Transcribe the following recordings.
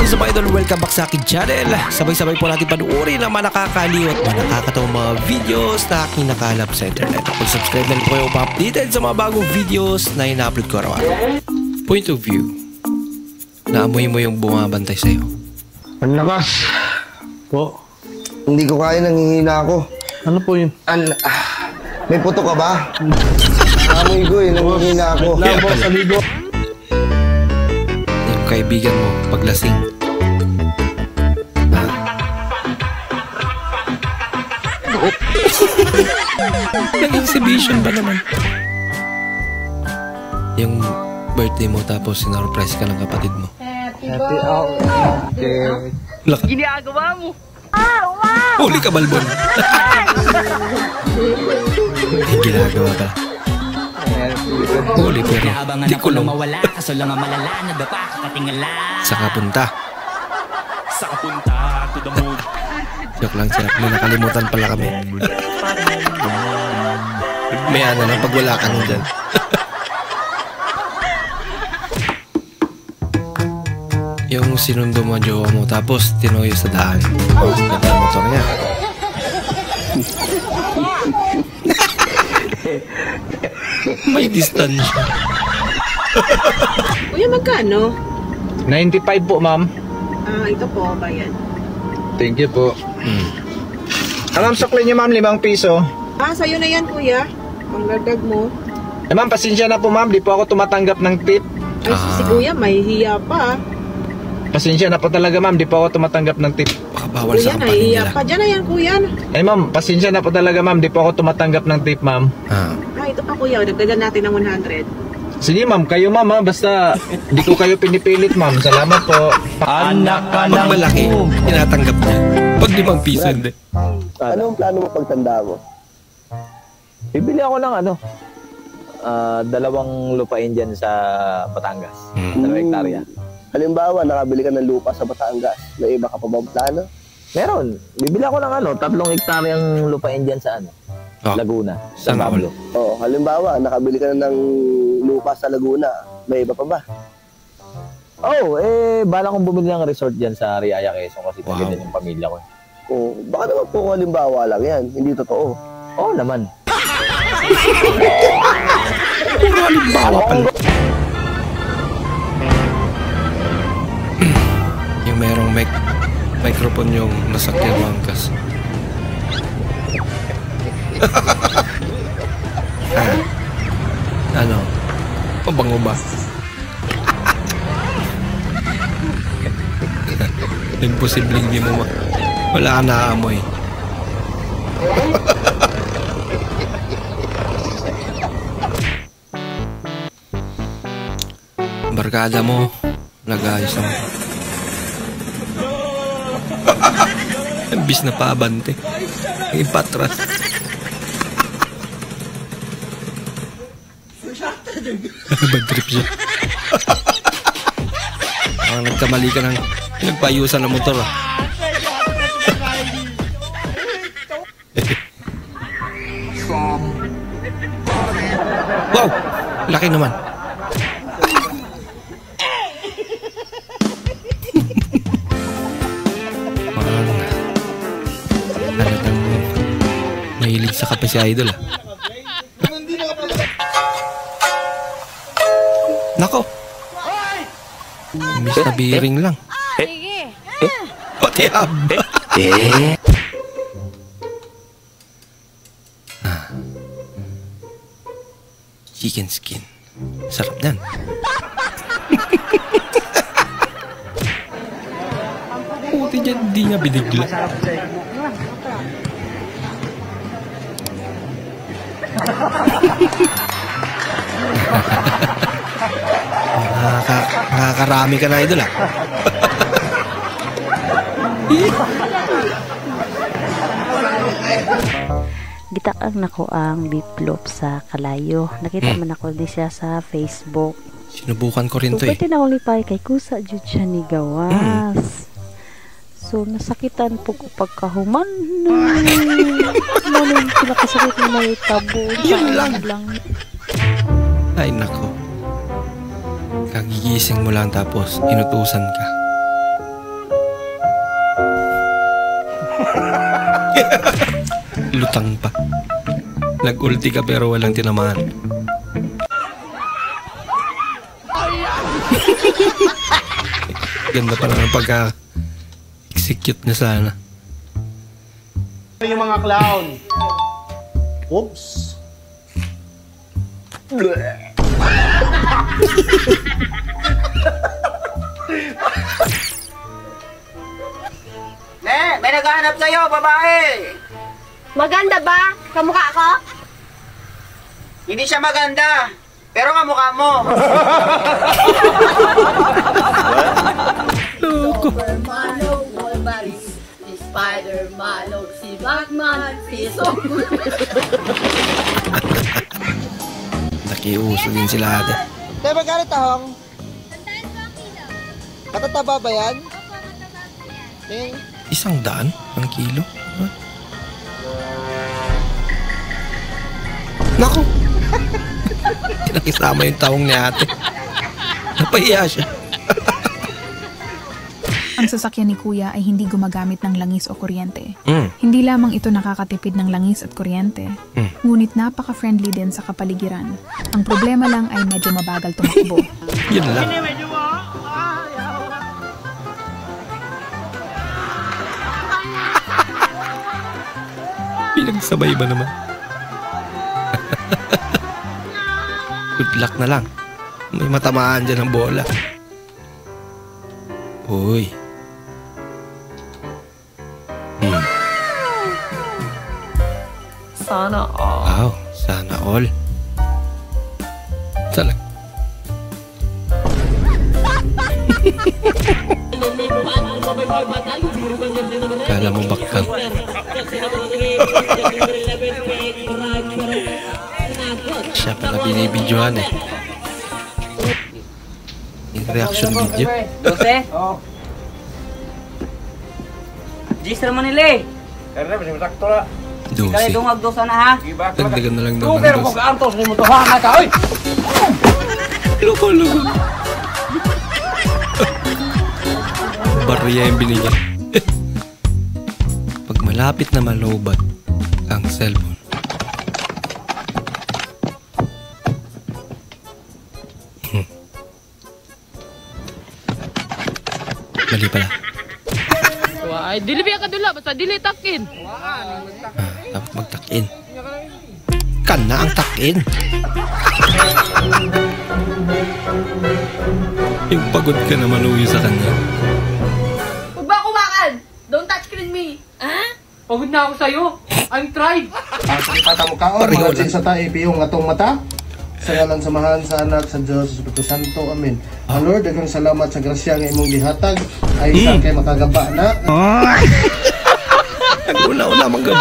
What's up idol? Welcome back sa akin channel. Sabay-sabay po natin panuorin ang mga nakakaliw at mga nakakatawang mga videos na aking nakalap sa internet. Kung subscribe na rin po kayo pa-updated sa mga bagong videos na ina-upload ko araw-araw. Point of view. Naamoy mo yung bumabantay sa'yo. Ang lakas. Po. Hindi ko kaya, nangihina ako. Ano po yun? May puto ka ba? Amoy ko nangihina ako. Labo sa libo. Yung kaibigan mo, paglasing. Nag-exhibition ba naman? Yung birthday mo tapos sinurprise ka ng kapatid mo. Happy birthday. Laka. Ginagawa mo. Wow! Huli ka, Balbon. Ginagawa ka. Huli pero di ko lang. Mawala, kaso lang ang malala, nadapa, kakatingala. Saka punta. Saka punta, to the mood. Joke lang siya. May nakalimutan pala kami. May ano lang pag wala ka nun dyan. Yung sinundo mo jowa mo tapos tinuyo sa daan. Oh, ganda ang motor niya. May distansya. Kuya, magkano? 95 po, ma'am. Ito po, bayan. Thank you po. Ma'am, sukli niyo, ma'am, 5 piso. Sa'yo na yan, kuya. Pangladag mo. Ma'am, pasensya na po, ma'am. Di po ako tumatanggap ng tip. Ay, si kuya, may hiya pa. Pasensya na po talaga, ma'am. Di po ako tumatanggap ng tip. Baka bawal Kuya, sa kampanya nahihiya nila. pa. Diyan na yan, kuya. Ma'am, pasensya na po talaga, ma'am. Di po ako tumatanggap ng tip, ma'am. Ito pa, kuya. Dagdagan natin ng 100. Sige, ma'am. Kayo, ma'am, ha? Basta di ko kayo pinipilit, ma'am. Salamat po. Pag malaki, tinatanggap niya. Pag 5 piso, hindi. Anong plano mo pagtanda mo? Bibili ako ng dalawang lupain dyan sa Batangas. 2 hektarya. Halimbawa, nakabili ka ng lupa sa Batangas. May iba ka pa bang plano? Meron. Bibili ako ng 3 hektaryang lupain dyan sa Laguna. San Pablo. Halimbawa, nakabili ka na ng lupa sa Laguna. May iba pa ba? Bala kong bumili ng resort dyan sa Riaya, Quezon kasi ganyan yung pamilya ko. Baka naman po halimbawa lang yan. Hindi totoo. Oo naman. Puro halimbawa pala. Yung merong microphone yung nasa Kiawangkas. Ano? Pabango ba? Imposibleng di mo wala ka naaamoy. Barkada mo, nag-ayos ang bis na paabante. Yung patras. Bad trip siya. Nagkamali ka ng nagpayusan ng motor. Wow! Laki naman. Talagang mahilig sa kape si Idol. Nako. Miss na biring lang. Pati haba. Chicken skin. Sarap yan. Puti dyan, di niya binigla. Nakakarami ka na, Idol, Gitaang nako ang biplop sa Kalayo. Nakita man ako di siya sa Facebook. Sinubukan ko rin to Pwede na akong lipay kay kusa jud siya ni gawas. So nasakitan po ko pagkahuman. Manong pinakasakit na may tabo. Yun lang. Ay nako. Kagigising mo lang tapos inutusan ka. Lutang pa. Nag-ulti ka pero walang tinamaan. Ganda pa naman pagka-execute niya sana. Yung mga clown. Oops. May naghahanap sa'yo, babae. Maganda ba? Kamukha ko? Hindi siya maganda, pero kamukha mo. Loko. Spider-Man, si Batman, si Superman. Nakiuso din sila ate. Tayo magkano tahong? Matataba ba yan? $100 ang kilo? Huh? Naku! Nakisama yung taong ni ate. Napahiya siya. Ang sasakyan ni Kuya ay hindi gumagamit ng langis o kuryente. Mm. Hindi lamang ito nakakatipid ng langis at kuryente, ngunit napaka-friendly din sa kapaligiran. Ang problema lang ay medyo mabagal tumakbo. Yun lang. Pinagsabay ba naman? Good luck na lang. May matamaan dyan ng bola. Uy. Sana all. Wow, sana all. Talag. Kala mo bakal. Siya pala binibidyohan eh. Yung reaction video. 12? Oo. Gis naman nila eh. Karena masih sakto lah. Kaya 12. dungag dosa na ha. Dagdagan na lang daw ng Pero kung 12. antos ni mo to ha ka oy. Loko. Barya yung binigyan. Pag malapit na malobat ang cellphone. Mali pala. Ay, dili biya ka dula, basta dili takin. Dapat magtakin. Kana ang takin. Yung pagod ka na maluwi sa kanya. Huwag ba kumakan? Don't touch me. Pagod na ako sa'yo. I'm tried. Ang kaon mga sa tayo ipiyong atong mata. Sa ngalan samahan sa anak sa Diyos sa Espiritu Santo. Amen. Lord, daghang salamat sa grasya nga imong gihatag ay sa kay makagaba na. Nag-una-una manggod.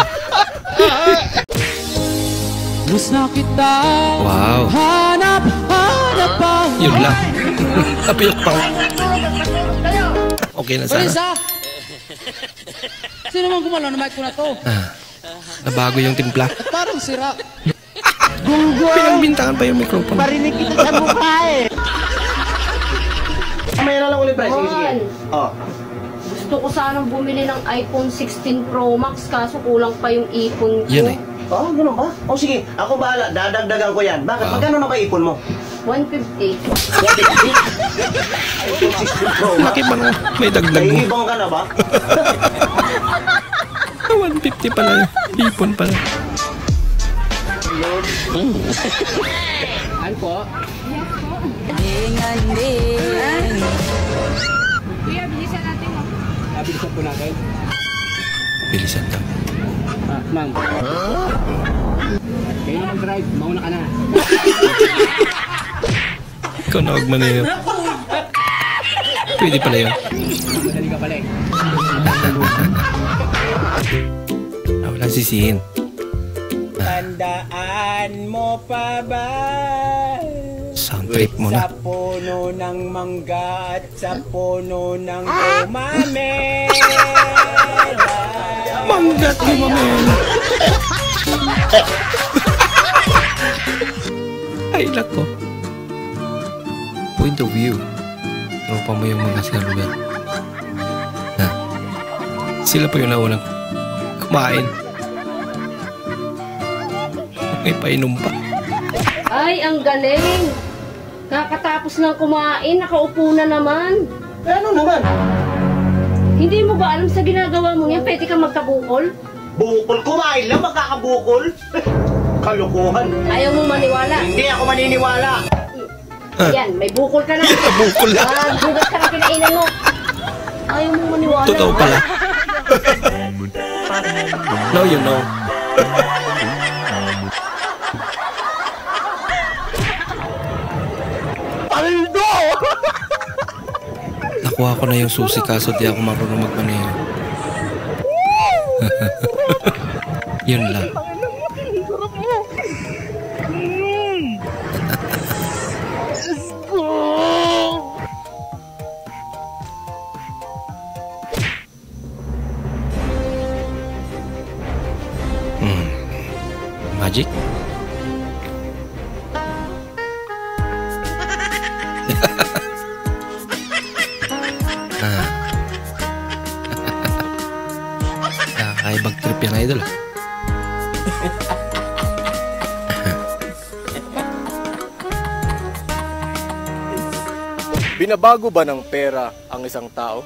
Gusto kita. Wow. Hanap pa. Yun lang. Napiyok pa. Okay na sana. Sino man gumalaw na mic ko na to? Nabago yung timpla. Parang sira. Pinagbintangan pa yung microphone. Parinig kita sa mukha eh. May na lang ulit pre. Sige. Oh. Gusto ko sanang bumili ng iPhone 16 Pro Max kaso kulang pa yung ipon ko. Yan eh. Oh, ganoon ba? Oh sige, ako bahala. Dadagdagan ko yan. Bakit? Magkano na ba ipon mo? 150. Laki ba na? May dagdag mo. Naiibang ka na ba? 150 pala yun. Ipon pala. Ano po? Kuya, bilisan natin mo. Bilisan po natin. Bilisan daw. Ma'am. Kayo na mag-drive. Mauna ka na. Ikaw na huwag manayop. Pwede pala yun. Madali ka pala eh. Walang sisihin. Tandaan mo pa ba? Sound trip mo na. Sa puno ng mangga at sa puno ng umame. Manggat ni Mamela. Ay, lako. Point of view. Tropa mo yung mga sa lugar. Ha? Sila pa yung naunang kumain. May painom pa. Ay, ang galing. Kakatapos ng kumain, nakaupo na naman. Ano naman? Hindi mo ba alam sa ginagawa mo yan? Pwede kang magkabukol? Bukol? Kumain lang, magkakabukol? Kalukuhan. Ayaw mo maniwala. Hindi ako maniniwala. Ayan, may bukol ka na. Bukol na. Bugas ka na kinainan mo. Ayaw mo maniwala. Totoo pala. Now you know. Paldo! Nakuha ko na yung susi kaso di ako marunong magmaneho. Yun lang. Magic? Kakaibag trip yan, idol. Binabago ba ng pera ang isang tao?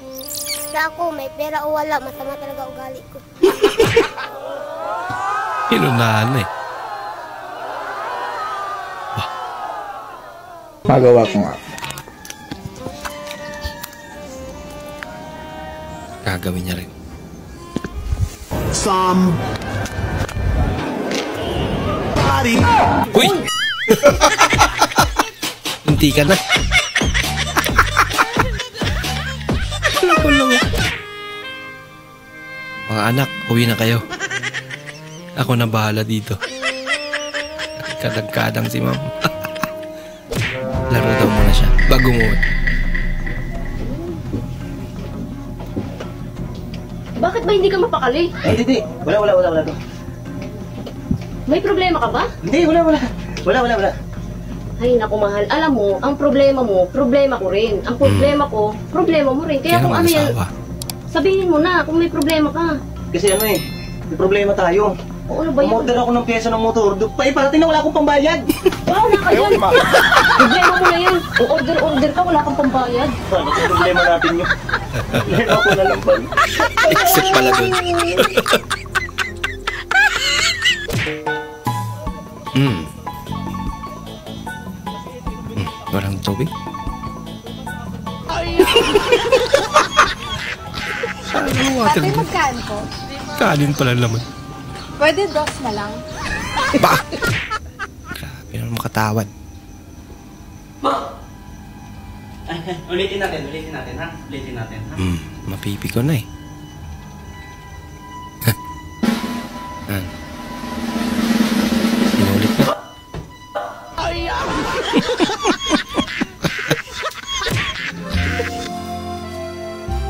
Sa ako, may pera o wala, masama talaga ugali ko. Inunahan eh. Magawa ko nga. Gagawin niya rin. Uy! Hindi ka na. Mga anak, uwi na kayo. Ako na bahala dito. Kadang-kadang si ma'am. Laro daw muna siya bago umuwi. Bakit ba hindi ka mapakali? Hindi. Wala to. May problema ka ba? Hindi, wala. Ay, naku mahal. Alam mo, ang problema mo, problema ko rin. Ang problema ko, problema mo rin. Kaya kung ano yan, sabihin mo na kung may problema ka. Kasi ano eh, may problema tayo. Oo, ano ba yun? Umorder ako ng pyesa ng motor. Parating na wala akong pambayad. Wow, naka yan. Problema mo na yan. Order ka, wala kang pambayad. Ano yung problema natin yun? Meron ako na lang ba? Exit pala dun. Walang tubig? Ate, magkaan ko? Kanin pala naman. Pwede dos na lang. Ba? Grabe naman makatawad. Ulitin natin, ha? Mapipi ko na eh. Inulit na.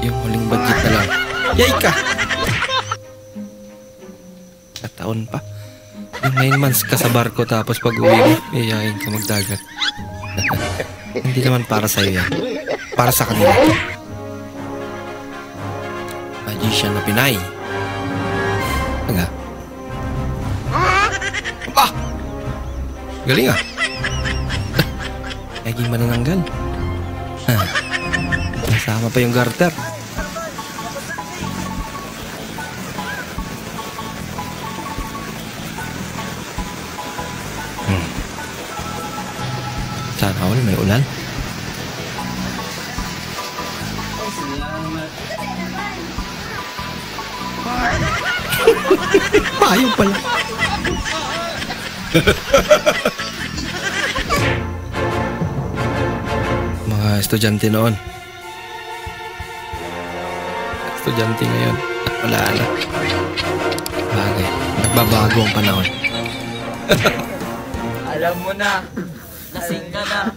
Yung huling budget na lang. Yay ka! Kataon pa. Yung 9 months ka sa barko tapos pag uwi mo, iyayain ka magdagat. Hindi naman para sa'yo yan. Para sa kanila. Magician na Pinay. Taga. Aba! Galing ah. Naging manananggal. Nasama pa yung garter. Sana all may ulan. Payong pala. Mga estudyante noon. Estudyante ngayon. Wala na. Bagay. Nagbabago ang panahon. Alam mo na. Lasing ka na.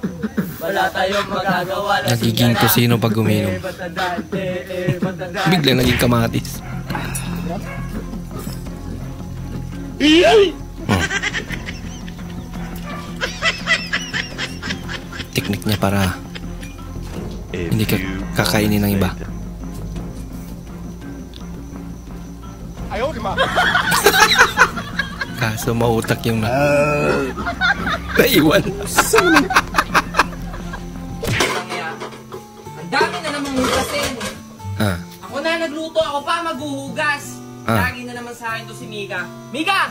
Wala tayong magagawa. Nagiging kusino pag uminom. Biglang naging kamatis. Teknik niya para hindi ka kakainin ng iba. Kaso mautak yung naiwan. Ang dami na namang hugasin. Ako na nagluto, ako pa maghuhugas. Lagi na naman sa akin to si Mika. Mika!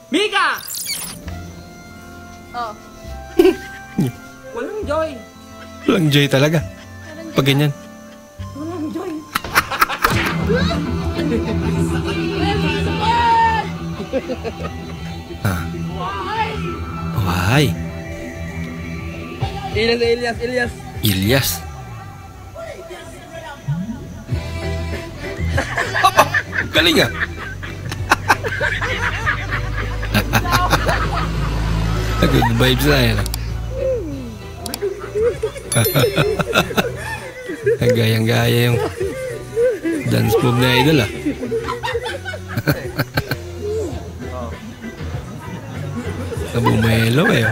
Mika! Oh. Walang joy. Walang joy talaga. Pag ganyan. Walang joy. Why? Ilyas. Ilyas. Galing ah. Good vibes na yan. Gayang-gaya yung dance move na idol ah. Nabumelo eh.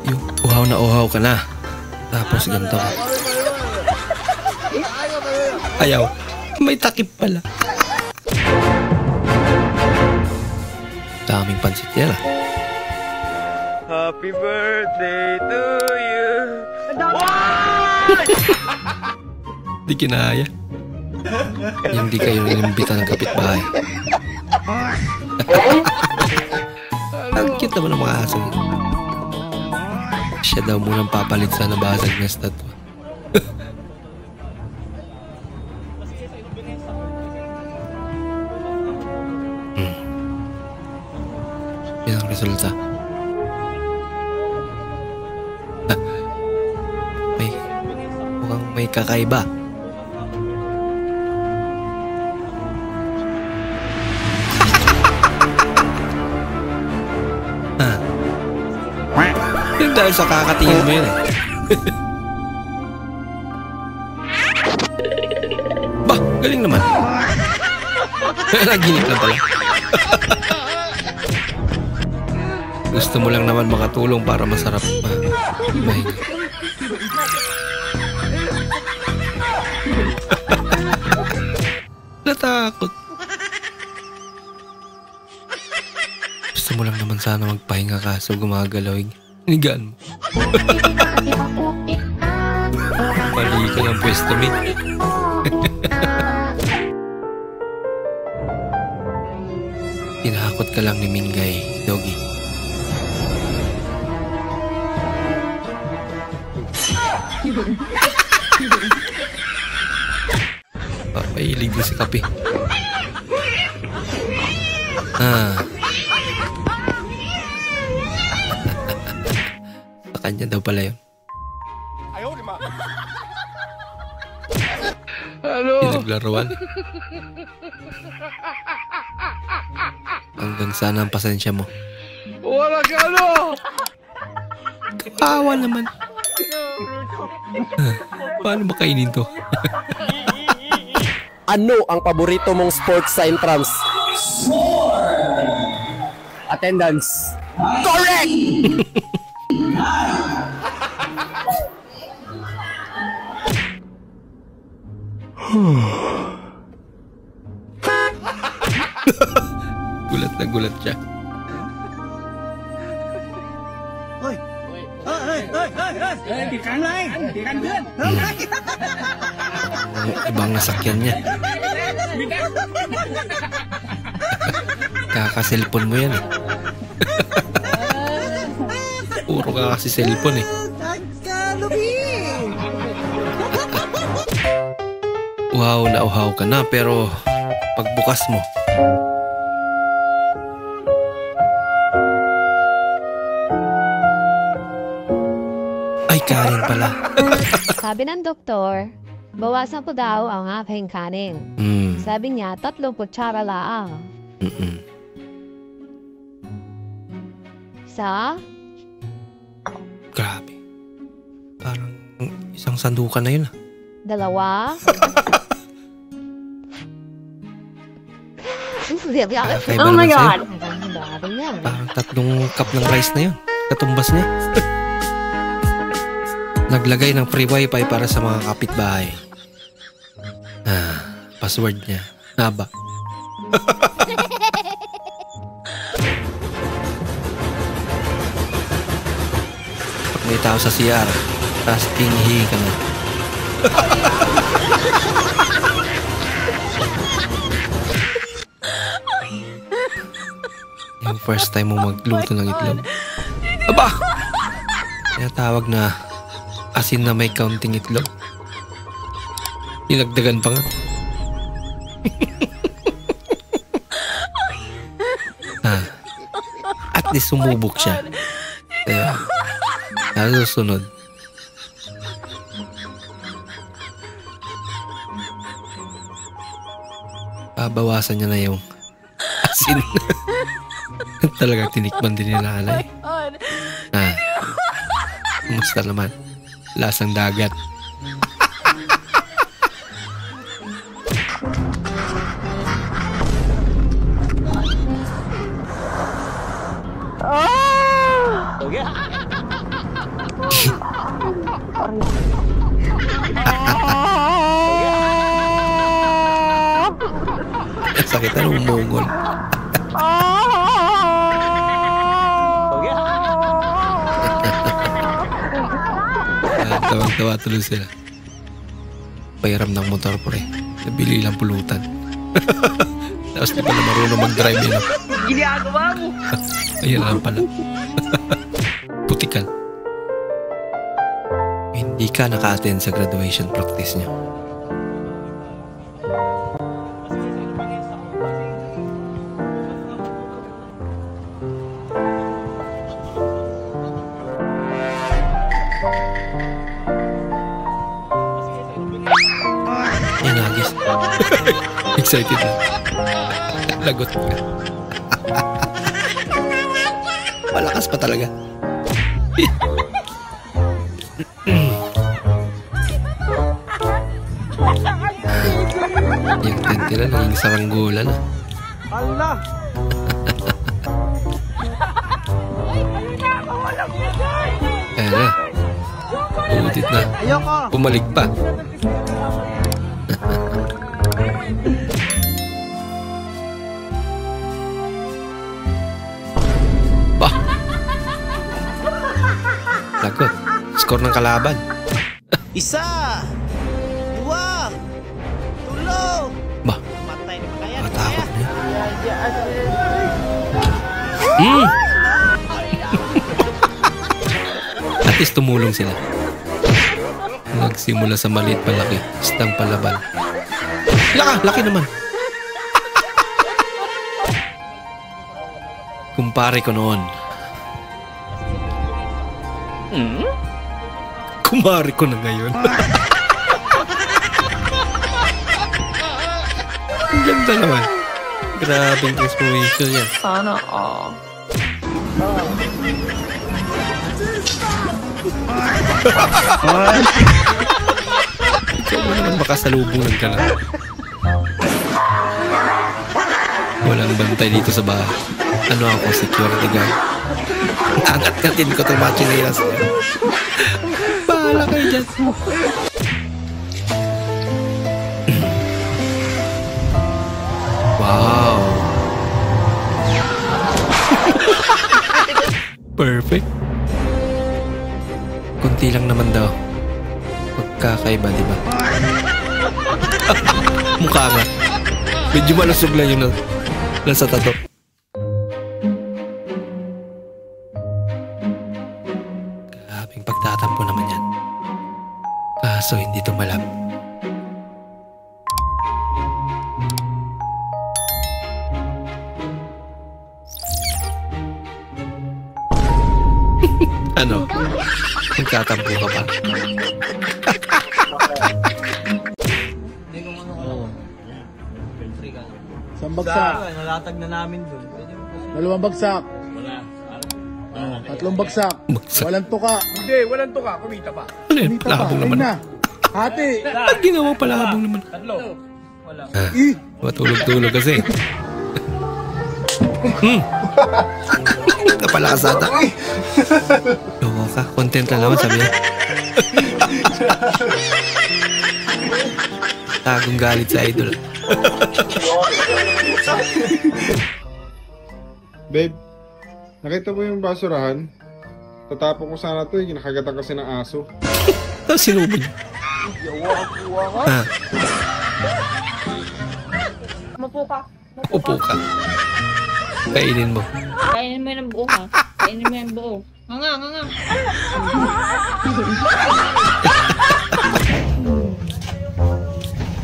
Yung uhaw na uhaw ka na. Tapos ganito ka. Ayaw. May takip pala. Daming pansit yan ah. Happy birthday to you. Di kinaya. Hindi kayo inimbita ng kapitbahay. Ang cute naman ng mga aso. Siya daw munang papalit sa nabasag na statwa. Yan ang resulta. Mukhang may kakaiba. Yung dahil sa kakatingin mo yun eh. Bah, galing naman. Naginip lang pala. Gusto mo lang naman makatulong para masarap mahinga. Natakot. Gusto mo lang naman sana magpahinga kaso gumagalaw. Inigaan mo. Mali ka ng pwesto, Mi. Tinakot ka lang ni Mingay, Doggy. Papahilig mo si Kape. Sa kanya daw pala yun. Pinaglaruan. Hanggang sana ang pasensya mo. Wala ka ano! Kawawa naman. Paano makainin to? Ano ang paborito mong sports sa Intrams? Attendance. Correct! Gulat na gulat siya. Ibang nasakyan niya. Kaka-cellphone mo yan eh. Puro ka kasi cellphone eh. Wow, nauhaw ka na pero pagbukas mo ay kanin pala. Sabi ng doktor, bawasan ko daw ang aking kanin. Sabi niya, 3 kutsara lang. Isa? Grabe. Parang isang sandukan na yun ah. 2? Oh my God! Parang 3 cup ng rice na yun. Katumbas niya. Naglagay ng free wifi para sa mga kapitbahay. password niya. Haba. Pag may tao sa CR, tapos hinihingi ka na. Yung first time mo magluto ng itlog. Aba! Kaya tawag na asin na may counting itlog. Dinagdagan pa nga. At least sumubok siya. Kaya, susunod. Babawasan niya na yung asin. Talagang tinikman din ni nanay. Kumusta naman? Lasang dagat. Sakit na umungol. Tawang-tawa tuloy sila. Pahiram ng motor pre. Nabili lang pulutan. Tapos di pa na marunong mag-drive yun. Ginagawa mo. Ayan lang pala. Putikan. Hindi ka naka-attend sa graduation practice niya. Excited na. Lagot ka. Malakas pa talaga. Yung tentila naging saranggola na. Allah! Ayan na. Umutit na. Pumalig pa. Bah! Lagot. Score ng kalaban. Isa! Dua! Tulo! Bah! Matakot niya. At least tumulong sila. Nagsimula sa maliit palaki. Istang palaban. Laki naman. Kumpare ko noon. Kumare ko na ngayon. Ang ganda naman. Grabing transformation yan. Sana all. Ikaw mo naman makasalubungan ka na. Walang bantay dito sa bahay. Ano ako, security guard? Angat-katin ko itong machinilas. Bahala kayo dyan. Wow. Perfect. Kunti lang naman daw. Pagkakaiba, di ba? Mukha nga. Medyo malusog lang yung nasa tato. Grabing pagtatampo naman yan. Kaso hindi tumalab. Ano? Magtatampo ka pa? Isang bagsak. Nalatag na namin dun. Dalawang bagsak. Wala. Tatlong bagsak. Walang tuka. Hindi, walang tuka. Kumita pa. Ano yun? Palabong naman. Hati. Ba't ginawa palabong naman? Tatlo. Wala. Matulog-tulog kasi. Napalakas ata. Loko ka. Content lang naman sabi niya. Tagong galit sa idol. Babe, nakita mo yung basurahan? Tatapon ko sana to, kinakagatan kasi ng aso. Sinubod. Upo ka. Upo ka. Kainin mo. Kainin mo yung buo ha. Kainin mo yung buo. Nga.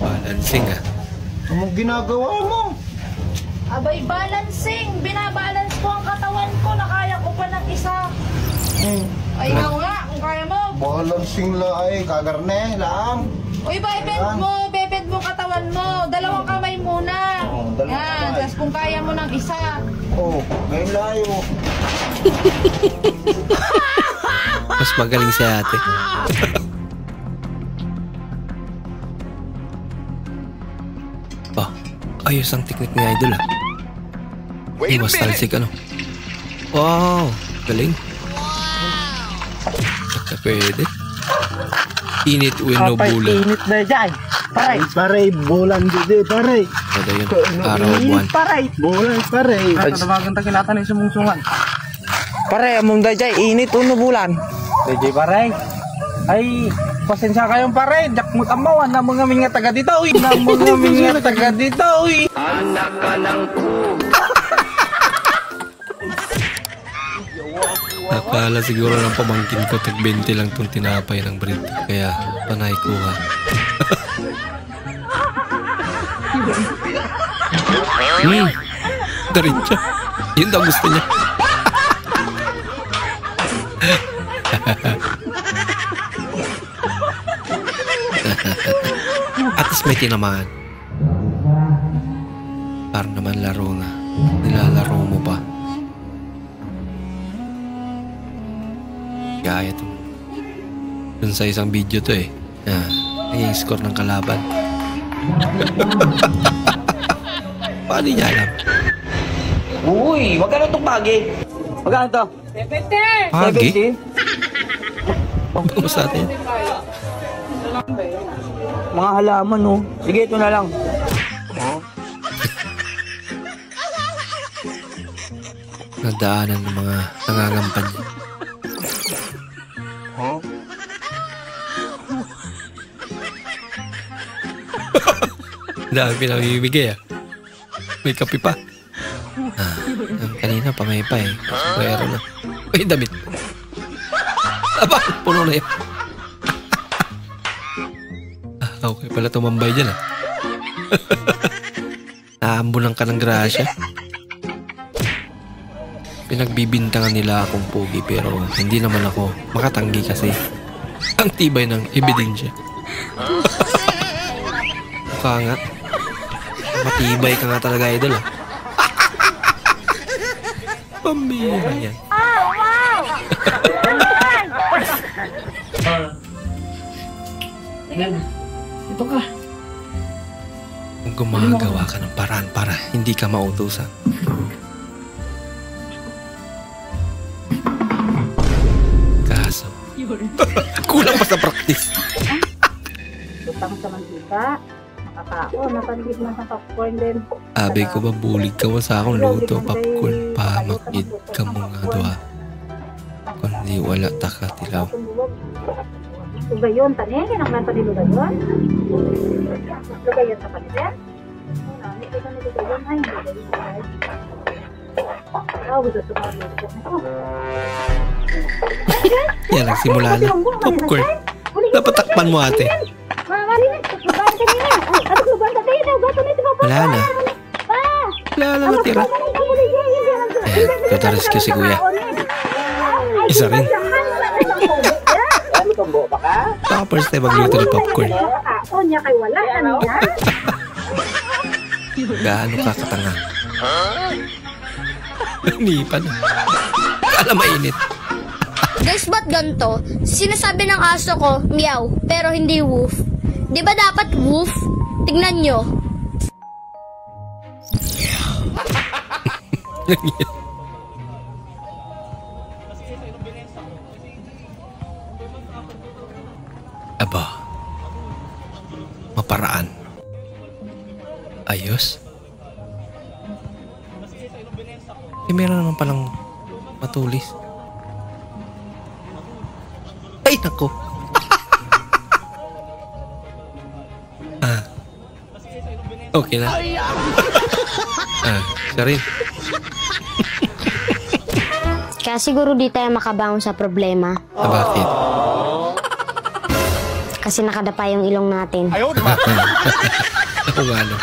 Balancing ah. Anong ginagawa mo? Abay, balancing. Binabalance ko ang katawan ko. Nakaya ko pa ng isa. Ay, nga, kung kaya mo. Balancing la ay, kagarne, laang. Uy, bebed mo katawan mo. Dalawang kamay muna. Yan, tapos kung kaya mo ng isa. May layo. Mas magaling si ate. Ayos ang teknik ni idol ah. Iwas talsik ano. Wow, galing. Basta pwede. Init no bulan. Init na dyan. Paray, bulan dito, paray. Ano yun? Araw buwan. Paray, bulan, paray. Tawagan ta kinatan yung sumungsungan. Paray, among dayjay, init no bulan. Dayjay, paray. Ay, pasensya kayong paray. Dakmut amawan na mga minga taga dito. Na mga minga taga dito. Anak ka ng Akala siguro ng pamangkin ko tag 20 lang itong tinapay ng bread. Kaya panay kuha. Diretso. Yun daw gusto niya. At least may tinamaan. Para naman laro na. Nilalaro mo pa. Gaya to. Dun sa isang video to eh. Ay score ng kalaban. Paano niya alam? Uy, wag ka na itong pagi. Magkano to? 70! Pagi? Bago sa atin. Mga halaman no. Sige, ito na lang. Nadaanan ng mga nangangampan niya. Dami pinamimigay ah. May kape pa. Kanina pa may pa eh. Pero na. Ay, damit. Aba, puno na yun. Okay pala tumambay dyan ah. Naambunan ka ng grasya. Pinagbibintangan nila akong pogi pero hindi naman ako makatanggi kasi ang tibay ng ebidensya. Mukha nga. Matibay ka nga talaga idol ah. Pambira yan. Ito ka. Kung gumagawa ka ng paraan para hindi ka mautusan. Kaso, kulang pa sa practice. Lutang sa mantika. Nakakao, napanggit na sa popcorn din. Abi ko ba bulig ka mo sa akong luto popcorn pa makid ka mo nga doha. Kundi wala ta ka tilaw. Lugayon, tanin. Ang nasa di lugayon. Lugayon sa kanila. Hindi ka na lugayon. Ay, hindi ka lugayon. Yan, nagsimula na. Popcorn. Dapat takpan mo ate. Wala na. Wala na matira. Ayan, ito rescue si kuya. Isa rin. First time magluto ng popcorn. Gaano ka katanga? Nipan. Kala mainit. Guys, ba't ganito? Sinasabi ng aso ko, meow, pero hindi woof. Di ba dapat woof? Tignan nyo. Aba, maparaan. Ayos. Meron naman palang matulis. Ay, nako. Okay na. Siya rin. Kaya siguro di tayo makabangon sa problema. Bakit? Kasi nakadapa yung ilong natin. Ako nga, no?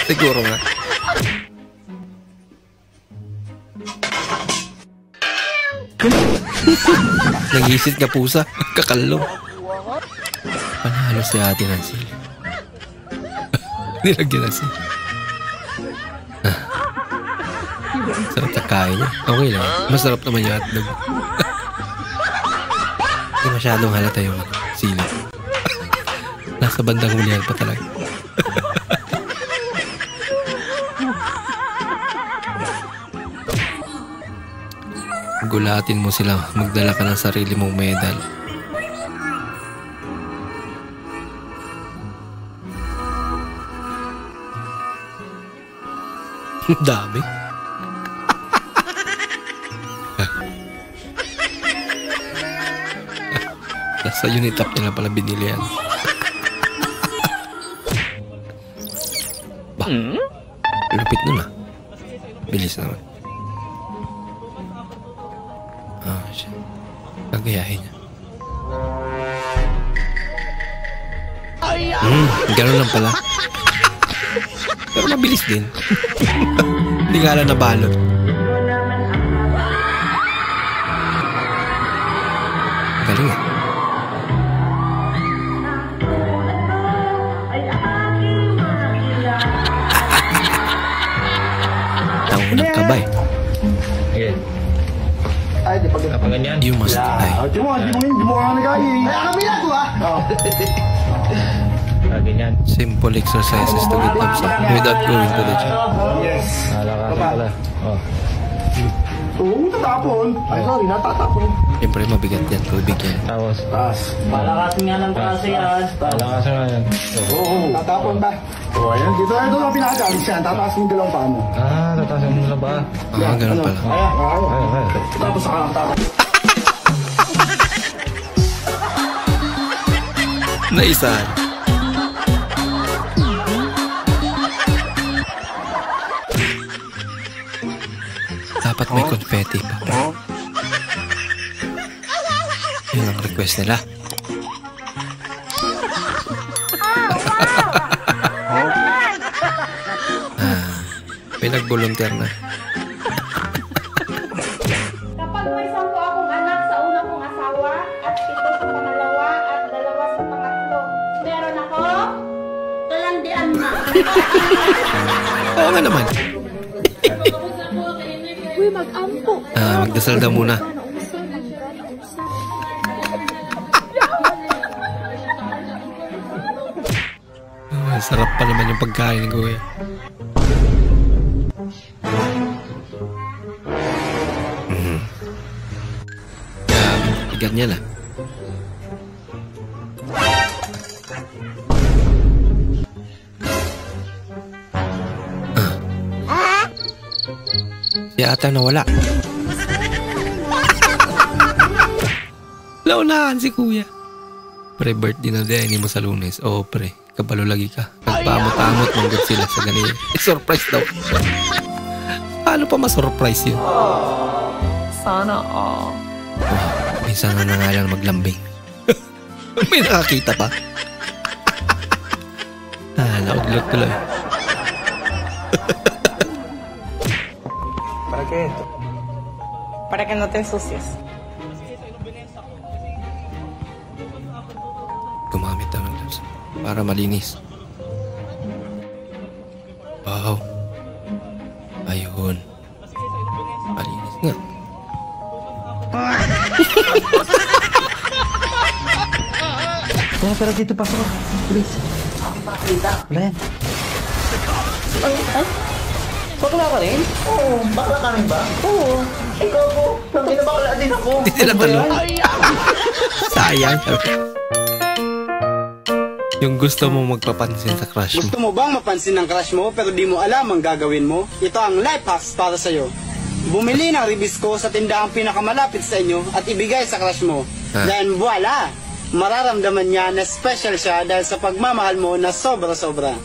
Siguro nga. Nag-isit ka pusa. Kakalong. Panalo si Ate Nancy. Nilagyan na siya. Sarap na kain niya. Okay lang. Masarap naman yung hotdog. Hindi masyadong halata yung sila. Nasa bandang hulihan pa talaga. Gulatin mo sila. Magdala ka ng sarili mong medal. Dami. Nasa unit up nila pala binili yan. Bah, lupit nun ah. Bilis naman. Siya. Pagayahin niya. Ganun lang pala. Pero mabilis din. Hindi nga lang nabalot. Galing ah. Tangunang kabay. Ay, di pa ganyan. You must die. Di mo ka nagay. Kaya kami na ko ah. Ganyan. Simple exercises to get upset without going to the gym. Yes. Nalakasan pala. Oo, tatapon. Ay, sorry, natatapon. Siyempre, mabigat yan. Tubig yan. Tapos. Palakasin nga ng klase yan. Palakasin nga yan. Oo, tatapon ba? Oo, ayan. Dito ang pinakagalis yan. Tataas mo yung dalawang pano. Tataas mo nila ba? Ganun pala. Ayan. Tapos sa kakatapon. Naisahan. Dapat may confetti pa. Yun ang request nila. Pinag-volunteer na. Kapag may 10 akong anak sa una kong asawa at 7 sa pangalawa at 2 sa pangatlo, meron ako kalandian na. Oo nga naman. Uy, mag-ampo. Magdasal daw muna. Sarap pa naman yung pagkain ni Kuya. Bigat niya na. Siya ata nawala. Launahan si Kuya. Pre, birthday na din, hindi mo sa Lunes. Oo, pre. Kabalo lagi ka. Nagpamot-amot manggod sila sa ganyan. Surprise daw. Paano pa ma-surprise yun? Sana Minsan na nga lang maglambing. May nakakita pa. Nauglot tuloy. Para que no te ensucies. Gumamit daw ng gloves para malinis. Wow. Ayun. Malinis nga. Pero dito pasok. Please. Wala yan. Bakla ka rin? Oo, bakla ka rin ba? Oo. Ikaw po. Bakla din ako. Hindi sila talo. Sayang. Yung gusto mo magpapansin sa crush mo. Gusto mo bang mapansin ng crush mo pero di mo alam ang gagawin mo? Ito ang life hacks para sa'yo. Bumili ng Ribisco sa tindahang pinakamalapit sa inyo at ibigay sa crush mo. Then voila! Mararamdaman niya na special siya dahil sa pagmamahal mo na sobra-sobra.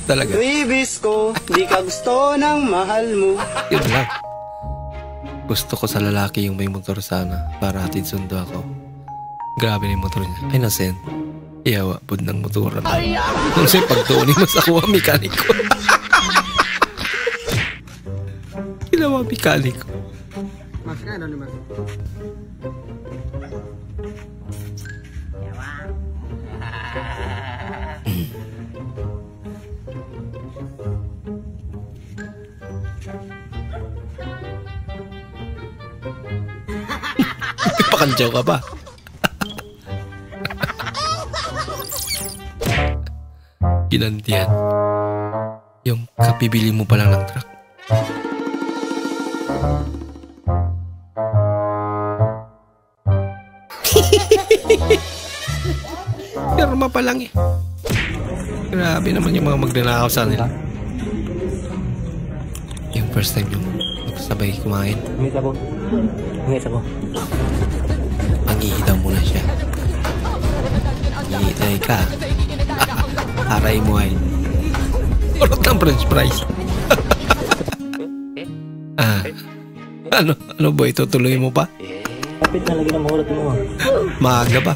Talaga? Ribisco, di ka gusto ng mahal mo. Yun lang. Gusto ko sa lalaki yung may motor sana para hatid sundo ako. Grabe na yung motor niya. Ay nasen. Iyawa po ng motoran. Kung sa'yo pagtuunin mo sa kuha mekaniko. Ginawa mekaniko. Mas kaya naman. Pakanjaw ka ba? Ginantihan. Yung kapibili mo pa lang ng truck. Pirma pa lang eh. Grabe naman yung mga magnanakaw sa nila. Yung first time yung sabay kumain. Ngit ako. Pangihitaw mo na siya. Ihitay ka. Aray mo ay. Urot ng french fries. Ano ba ito? Tuloy mo pa? Kapit na lagi ng mahulat mo. Maaga pa.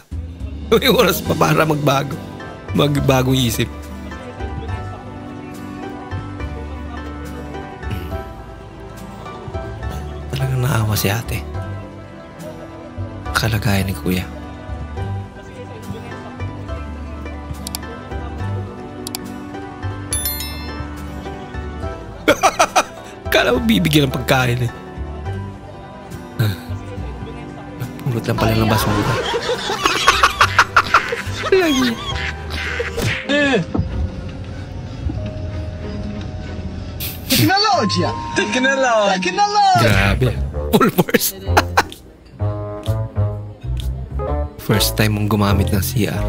May oras pa para magbago. Magbagong isip. Talagang naawa si ate. Kalagayan ni kuya. Kala mo bibigyan ng pagkain eh. Pulot lang pala ng basura. Lagi. Teknology! Grabe. Full force. First time mong gumamit ng CR.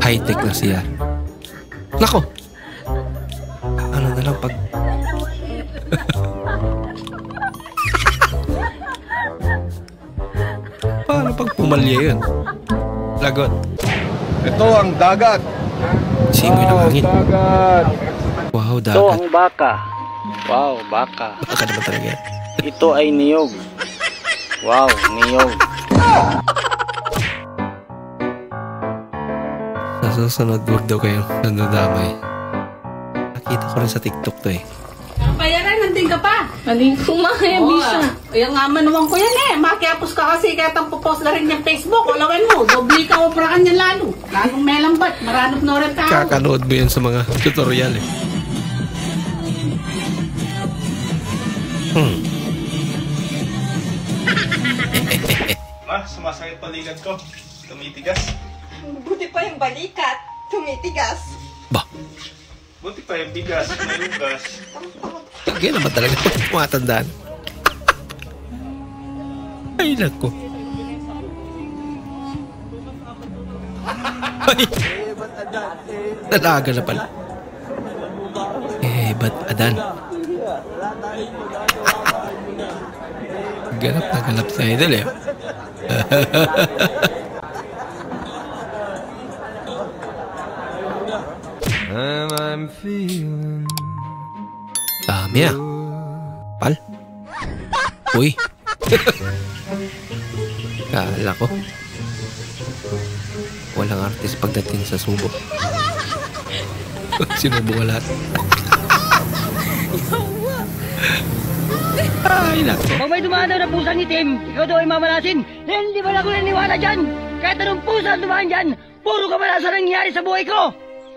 High-tech na CR. Nako! Ano na lang pag... Paano pag pumalya yun? Lagot. Ito ang dagat. Simoy ng hangin. Dagat. Wow, dagat. Ito ang baka. Wow, baka. Baka naman talaga yan. Ito ay niyog. Wow, niyog. Sa susunod, huwag daw kayong nandadamay. Nakita ko rin sa TikTok to eh. Bayaran, nandun ka pa. Nandun ko kaya bisa. Yung nga manuwang ko yan eh. Makiapos ka kasi kaya post na rin yung Facebook. Walawin mo, dobli ka uprakan yan lalo. Lalong may lambat, maranop na rin tao. Kakanood mo yan sa mga tutorial eh. Ma, sumasakit balikat ko. Tumitigas. Buti pa yung balikat, tumitigas. Buti pa yung bigas, malugas. Kaya naman talaga tumatandaan. Ay, nako. Ay, nalaga na pala. Ba't Adan? Ganap na ganap sa idol eh. I'm feeling dami ah. Pal. Uy. Kala ko walang artist pagdating sa subo. Sinubo ka lahat. Ay nako. Pag may dumaan daw na pusang itim, ikaw daw ay mamalasin. Hindi ba na ako naniwala dyan? Kahit anong pusa ang dumaan dyan, puro kamalasan ang nangyari sa buhay ko.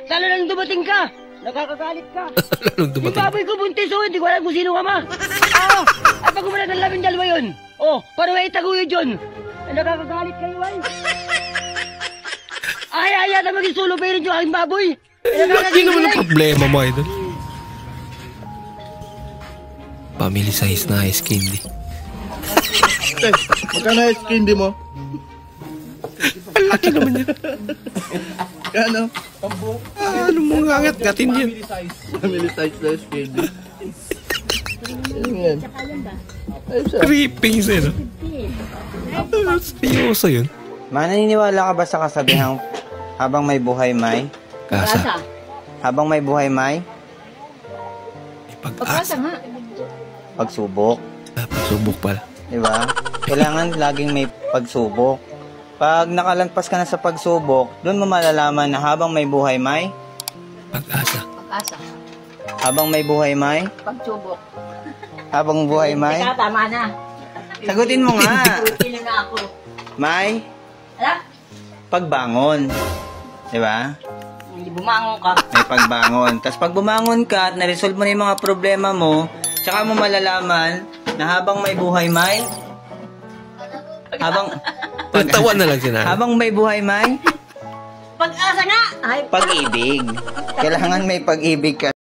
Lalo nang dumating ka, nakakagalit ka. Lalong dumating. Yung baboy ko buntis o, hindi ko alam kung sino ka ma. At pag umalag ng 12 yun, para may itaguyod yun. Nakakagalit kayo ay. Ay, yata maging solo parent yung aking baboy. Hindi naman ang problema mo, idol. Family size na ice candy. Magkano ice candy mo? Ang laki naman yan. Kano? Ano mo ngangat-ngatin yan? Family size na SKD. Yan. Creeping sir. Seryoso yun. Mananiniwala ka ba sa kasabihang habang may buhay may? Kasa. Habang may buhay may? Pagkasa nga. Pagsubok. Pagsubok pala. Diba? Kailangan laging may pagsubok. Pag nakalampas ka na sa pagsubok, doon mo malalaman na habang may buhay may? Pag-asa. Pag-asa. Habang may buhay may? Pagsubok. Habang buhay may? Teka, tama na. Sagutin mo nga. Pili na ako. May? Ala? Pagbangon. Diba? Hindi bumangon ka. May pagbangon. Tapos pag bumangon ka at na-resolve mo na yung mga problema mo, tsaka mo malalaman na habang may buhay may? Habang... Pagtawan na lang sinabi. Habang may buhay may? Pag-asa nga! Ay, Pag-ibig. Kailangan may pag-ibig ka.